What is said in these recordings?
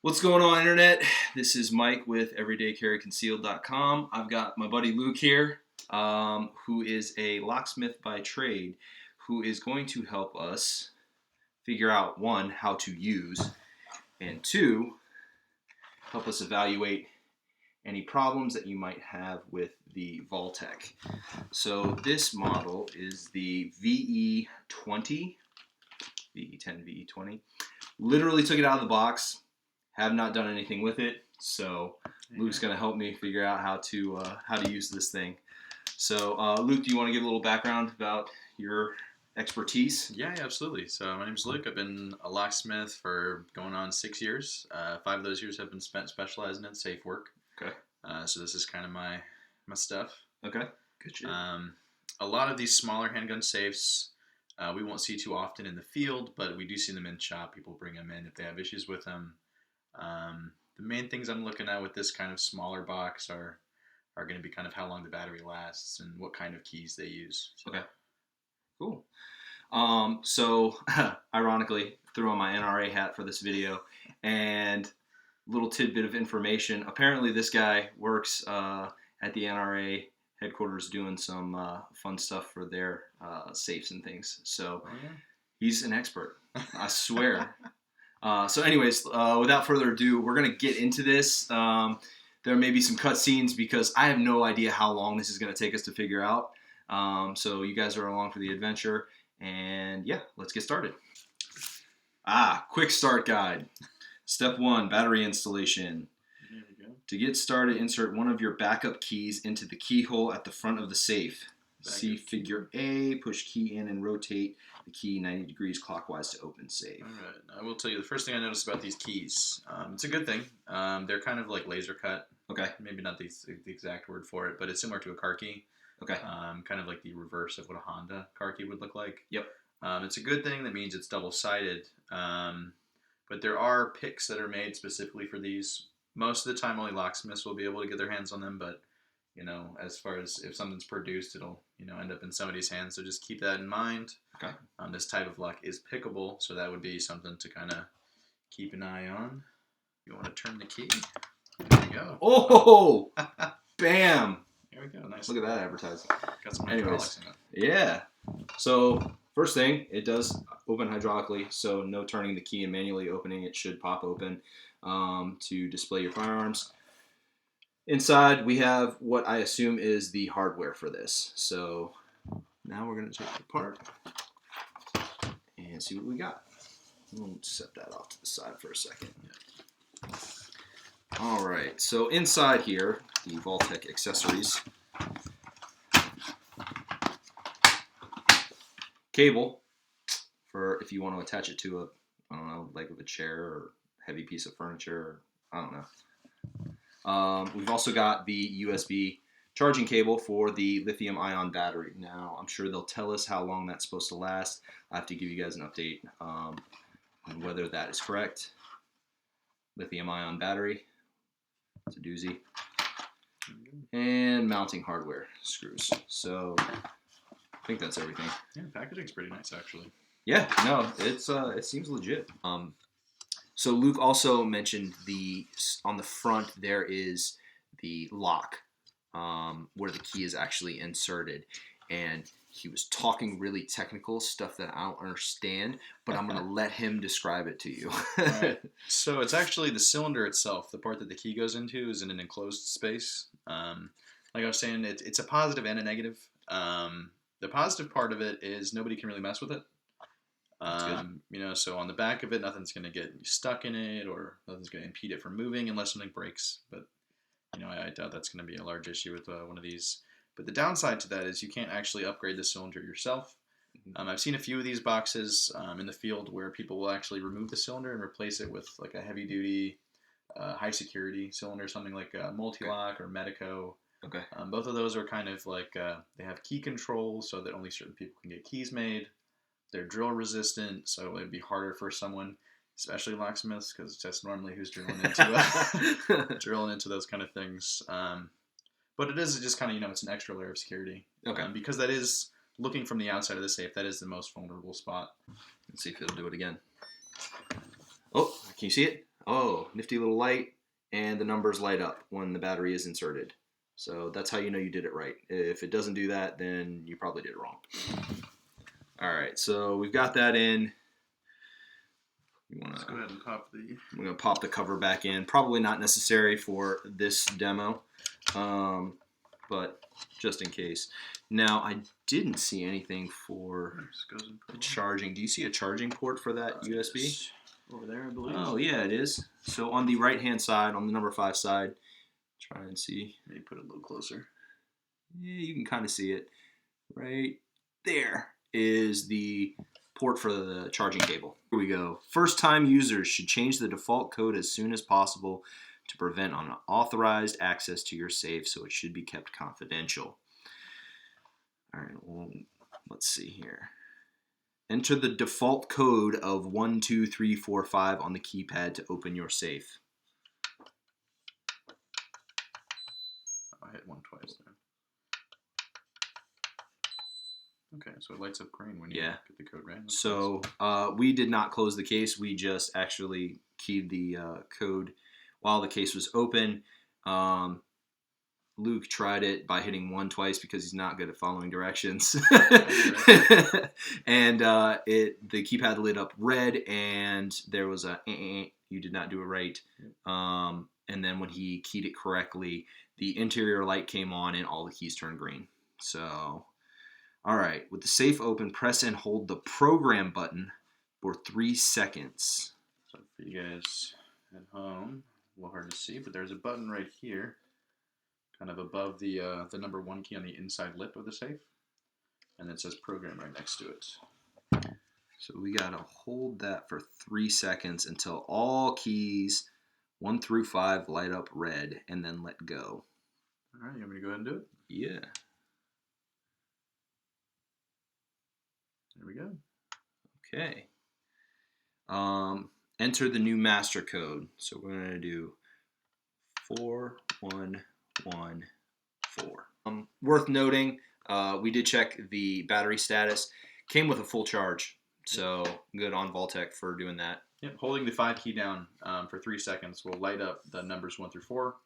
What's going on, Internet? This is Mike with everydaycarryconcealed.com. I've got my buddy Luke here, who is a locksmith by trade, who is going to help us figure out, one, how to use, and two, help us evaluate any problems that you might have with the Vaultek. So this model is the VE20, VE10, VE20. Literally took it out of the box. Have not done anything with it, so Luke's going to help me figure out how to use this thing. So, Luke, do you want to give a little background about your expertise? Yeah, absolutely. So my name is Luke. I've been a locksmith for going on 6 years. 5 of those years have been spent specializing in safe work. Okay. So this is kind of my stuff. Okay. Good shit. A lot of these smaller handgun safes we won't see too often in the field, but we do see them in shop. People bring them in if they have issues with them. The main things I'm looking at with this kind of smaller box are going to be kind of how long the battery lasts and what kind of keys they use. So. Okay. Cool. So, ironically, threw on my NRA hat for this video, and little tidbit of information. Apparently, this guy works at the NRA headquarters doing some fun stuff for their safes and things. So, he's an expert. I swear. So anyways, without further ado, we're going to get into this. There may be some cutscenes because I have no idea how long this is going to take us to figure out. So you guys are along for the adventure. And yeah, let's get started. Quick start guide. Step 1, battery installation. There we go. To get started, insert one of your backup keys into the keyhole at the front of the safe. See figure A, push key in and rotate the key 90 degrees clockwise to open safe. Alright, I will tell you the first thing I noticed about these keys. It's a good thing. They're kind of like laser cut. Okay. Maybe not the exact word for it, but it's similar to a car key. Okay. Kind of like the reverse of what a Honda car key would look like. Yep. It's a good thing. That means it's double-sided. But there are picks that are made specifically for these. Most of the time, only locksmiths will be able to get their hands on them, but you know, as far as if something's produced, it'll, you know, end up in somebody's hands. So just keep that in mind. Okay. This type of lock is pickable, so that would be something to kind of keep an eye on. You want to turn the key. There you go. Oh, bam! There we go. Nice. Look at that advertising. Got some hydraulics in it. Yeah. So first thing, it does open hydraulically, so no turning the key and manually opening. It should pop open to display your firearms. Inside, we have what I assume is the hardware for this. So now we're going to take it apart and see what we got. We'll set that off to the side for a second. All right, so inside here, the Vaultek accessories. Cable for if you want to attach it to a, I don't know, leg of a chair or heavy piece of furniture, or, I don't know. We've also got the USB charging cable for the lithium-ion battery. Now, I'm sure they'll tell us how long that's supposed to last. I have to give you guys an update on whether that is correct. Lithium-ion battery. It's a doozy. And mounting hardware screws. So, I think that's everything. Yeah, the packaging's pretty nice, actually. Yeah, no, it seems legit. So Luke also mentioned on the front there is the lock where the key is actually inserted, and he was talking really technical stuff that I don't understand, but I'm going to let him describe it to you. Right. So it's actually the cylinder itself. The part that the key goes into is in an enclosed space. Like I was saying, it's a positive and a negative. The positive part of it is nobody can really mess with it. You know, so on the back of it, nothing's going to get stuck in it, or nothing's going to impede it from moving unless something breaks. But, you know, I doubt that's going to be a large issue with one of these. But the downside to that is you can't actually upgrade the cylinder yourself. I've seen a few of these boxes in the field where people will actually remove the cylinder and replace it with like a heavy-duty, high-security cylinder, something like a Multi-Lock or Medico. Okay. Both of those are kind of like they have key control so that only certain people can get keys made. They're drill resistant, so it'd be harder for someone, especially locksmiths, because that's normally who's drilling into those kind of things. But it is just kind of, you know, it's an extra layer of security. Okay. Because that is, looking from the outside of the safe, that is the most vulnerable spot. Let's see if it'll do it again. Oh, can you see it? oh, nifty little light, and the numbers light up when the battery is inserted. So that's how you know you did it right. If it doesn't do that, then you probably did it wrong. All right, so we've got that in. Let's go ahead and pop the... I'm going to pop the cover back in. Probably not necessary for this demo, but just in case. Now, I didn't see anything for charging. Do you see a charging port for that USB? Yes. Over there, I believe. Oh, yeah, it is. So on the right-hand side, on the number 5 side, try and see. Maybe put it a little closer. Yeah, you can kind of see it. Right there is the port for the charging cable. Here we go. First-time users should change the default code as soon as possible to prevent unauthorized access to your safe, so it should be kept confidential. All right, well, let's see here. Enter the default code of 12345 on the keypad to open your safe. I hit one twice there. Okay, so it lights up green when you get the code right. So we did not close the case. We just actually keyed the code while the case was open. Luke tried it by hitting 1 twice because he's not good at following directions. And the keypad lit up red, and there was a you did not do it right. And then when he keyed it correctly, the interior light came on and all the keys turned green. So, all right, with the safe open, press and hold the program button for 3 seconds. So for you guys at home, a little hard to see, but there's a button right here, kind of above the number 1 key on the inside lip of the safe, and it says program right next to it. So we gotta hold that for 3 seconds until all keys 1 through 5 light up red, and then let go. All right, you want me to go ahead and do it? Yeah. There we go. Okay. Enter the new master code. So we're gonna do 4114. Worth noting, we did check the battery status. Came with a full charge, so good on Vaultek for doing that. Yep, holding the 5 key down for 3 seconds will light up the numbers 1 through 4.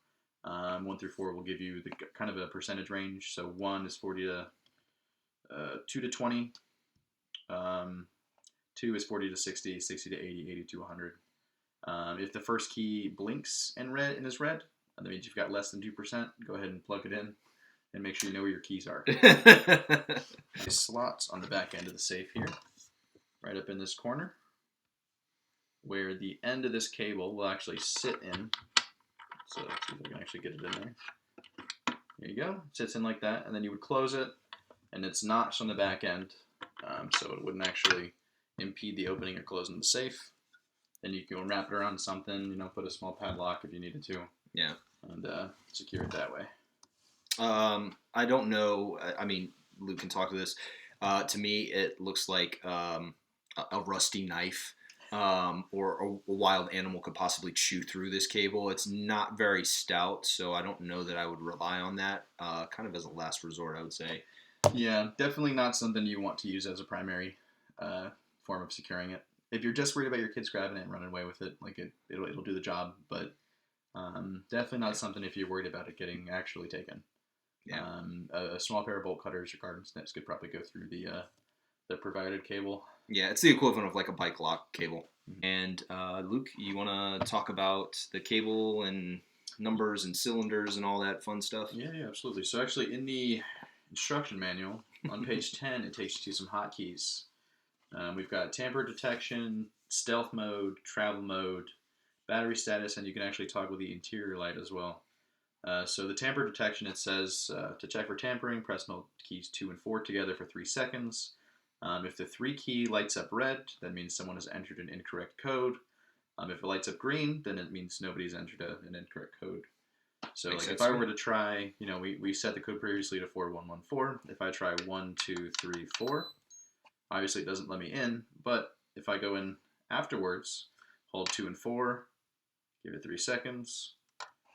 1 through 4 will give you the kind of a percentage range. So 1 is 40 to 2 to 20. 2 is 40 to 60, 60 to 80, 80 to 100. If the first key blinks in red and is red, that means you've got less than 2%. Go ahead and plug it in and make sure you know where your keys are. Slots on the back end of the safe here, right up in this corner, where the end of this cable will actually sit in. So let's see if I can actually get it in there. There you go. It sits in like that, and then you would close it, and it's notched on the back end, so it wouldn't actually impede the opening or closing of the safe. Then you can wrap it around something, put a small padlock if you needed to. Yeah. And secure it that way. I don't know. I mean, Luke can talk to this. To me, it looks like a rusty knife, or a wild animal could possibly chew through this cable. It's not very stout, so I don't know that I would rely on that. Kind of as a last resort, I would say. Yeah, definitely not something you want to use as a primary form of securing it. If you're just worried about your kids grabbing it and running away with it, like it'll do the job, but definitely not something if you're worried about it getting actually taken. Yeah. A small pair of bolt cutters or garden snips could probably go through the provided cable. Yeah, it's the equivalent of like a bike lock cable. Mm-hmm. And Luke, you want to talk about the cable and numbers and cylinders and all that fun stuff? Yeah, absolutely. So actually in the instruction manual on page 10, it takes you to some hotkeys. We've got tamper detection, stealth mode, travel mode, battery status, and you can actually toggle the interior light as well. So the tamper detection, it says to check for tampering, press and hold keys 2 and 4 together for 3 seconds. If the 3 key lights up red, that means someone has entered an incorrect code. If it lights up green, then it means nobody's entered an incorrect code. So like if I were to try, we set the code previously to 4114. If I try 1, 2, 3, 4, obviously it doesn't let me in, but if I go in afterwards, hold 2 and 4, give it 3 seconds,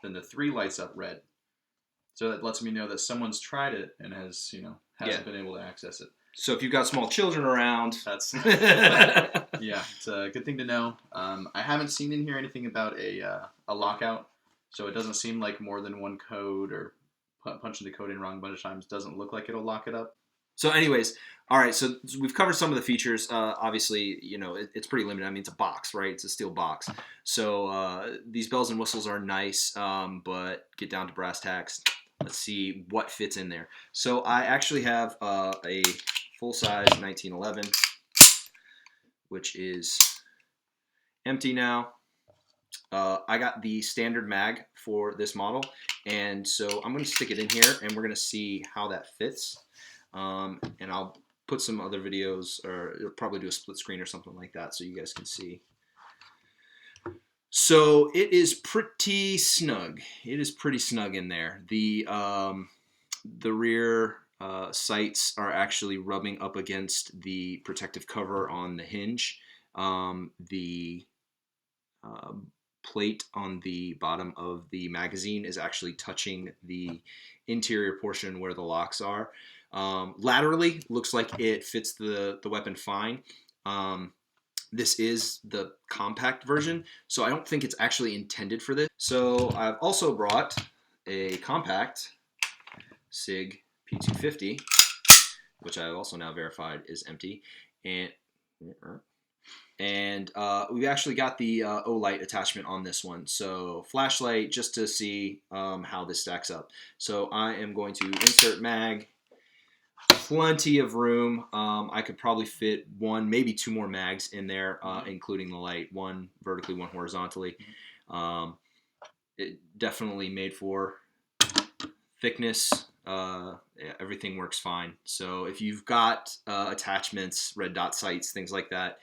then the 3 lights up red. So that lets me know that someone's tried it and hasn't been able to access it. So if you've got small children around, that's Yeah, it's a good thing to know. I haven't seen in here anything about a lockout, so it doesn't seem like more than one code or punching the code in wrong a bunch of times doesn't look like it'll lock it up. So anyways, all right, so we've covered some of the features. Obviously, you know, it's pretty limited. I mean, it's a box, right? It's a steel box. So these bells and whistles are nice, but get down to brass tacks. Let's see what fits in there. So I actually have a full-size 1911, which is empty now. I got the standard mag for this model, and so I'm going to stick it in here, and we're going to see how that fits. And I'll put some other videos, or probably do a split screen or something like that, so you guys can see. So it is pretty snug. It is pretty snug in there. The rear sights are actually rubbing up against the protective cover on the hinge. The plate on the bottom of the magazine is actually touching the interior portion where the locks are. Laterally, looks like it fits the weapon fine. This is the compact version, so I don't think it's actually intended for this. So I've also brought a compact SIG P250, which I've also now verified is empty, and we've actually got the O-light attachment on this one. So flashlight, just to see how this stacks up. So I am going to insert mag. Plenty of room. I could probably fit one, maybe two more mags in there, including the light. One vertically, one horizontally. It definitely made for thickness. Yeah, everything works fine. So if you've got attachments, red dot sights, things like that,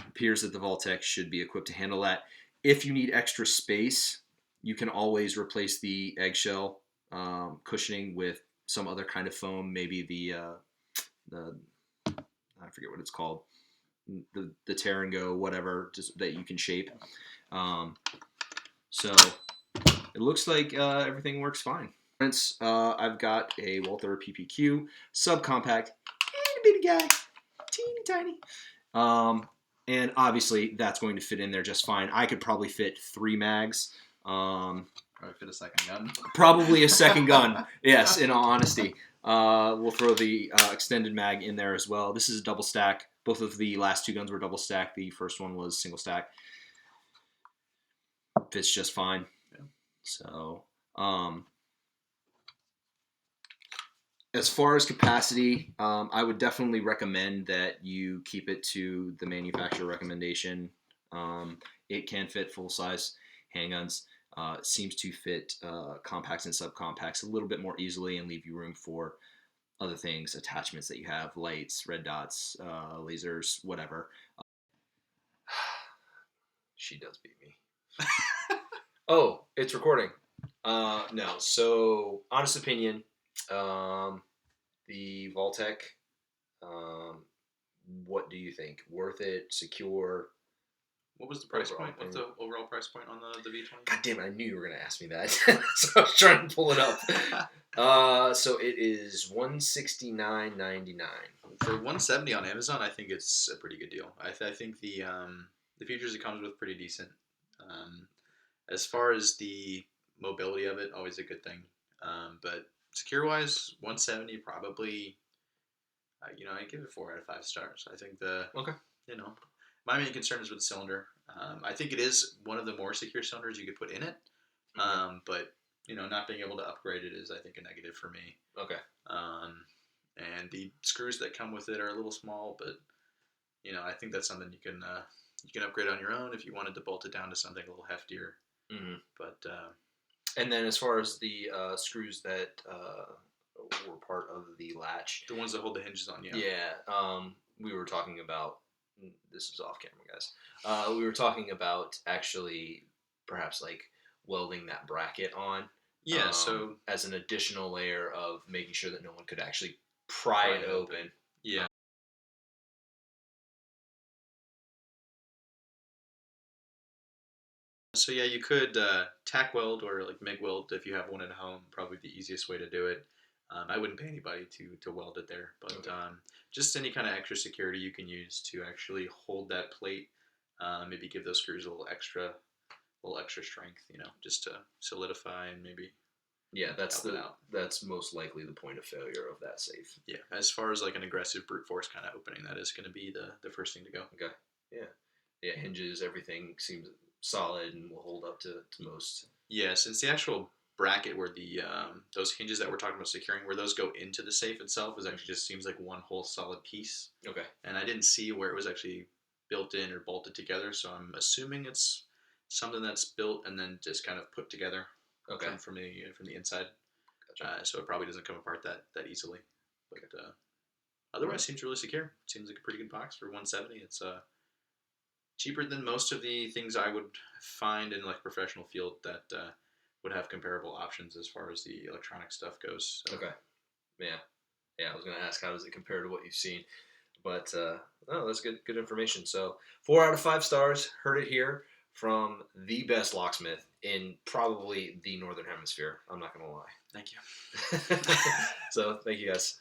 appears that the Vaultek should be equipped to handle that. If you need extra space, you can always replace the eggshell cushioning with some other kind of foam, maybe the I forget what it's called, the tear and go, whatever, just that you can shape. So it looks like everything works fine. I've got a Walther PPQ subcompact, bitty guy, teeny tiny. And obviously that's going to fit in there just fine. I could probably fit 3 mags. Probably fit a second gun. Probably a second gun, yes, in all honesty. We'll throw the extended mag in there as well. This is a double stack. Both of the last 2 guns were double stack. The first one was single stack. Fits just fine. Yeah. So, as far as capacity, I would definitely recommend that you keep it to the manufacturer recommendation. It can fit full-size handguns. It seems to fit compacts and subcompacts a little bit more easily and leave you room for other things, attachments that you have, lights, red dots, lasers, whatever. She does beat me. Oh, it's recording. No, so honest opinion, the Vaultek, what do you think? Worth it? Secure? What was the price point? What's the overall price point on the V20? God damn it, I knew you were going to ask me that. So I was trying to pull it up. So it is $169.99. For $170 on Amazon, I think it's a pretty good deal. I think the features it comes with pretty decent. As far as the mobility of it, always a good thing. But secure-wise, 170 probably, I give it 4 out of 5 stars. I think my main concern is with the cylinder. I think it is one of the more secure cylinders you could put in it. But, not being able to upgrade it is, I think, a negative for me. Okay. And the screws that come with it are a little small, but, I think that's something you can upgrade on your own if you wanted to bolt it down to something a little heftier. Mm-hmm. But and then as far as the screws that were part of the latch, the ones that hold the hinges on, we were talking about. This is off camera, guys. We were talking about actually perhaps like welding that bracket on. Yeah. So as an additional layer of making sure that no one could actually pry it open. Yeah. So yeah, you could tack weld or like MIG weld if you have one at home. Probably the easiest way to do it. I wouldn't pay anybody to weld it there, but Okay. just any kind of extra security you can use to actually hold that plate. Maybe give those screws a little extra strength, just to solidify and maybe Yeah, help it out. that's most likely the point of failure of that safe. Yeah, as far as like an aggressive brute force kind of opening, that is going to be the first thing to go. Okay. Yeah. Yeah, hinges, everything seems solid and will hold up to most. Yeah, since the actual bracket where the those hinges that we're talking about securing, where those go into the safe itself, is actually just seems like one whole solid piece. Okay. And I didn't see where it was actually built in or bolted together, so I'm assuming it's something that's built and then just kind of put together Okay. from the inside. Gotcha. So it probably doesn't come apart that easily. But otherwise, seems really secure. Seems like a pretty good box for 170. It's cheaper than most of the things I would find in like a professional field that would have comparable options as far as the electronic stuff goes. So. Okay. Yeah. Yeah, I was gonna ask how does it compare to what you've seen, but no, that's good information. So 4 out of 5 stars. Heard it here from the best locksmith in probably the northern hemisphere. I'm not gonna lie. Thank you. So thank you guys.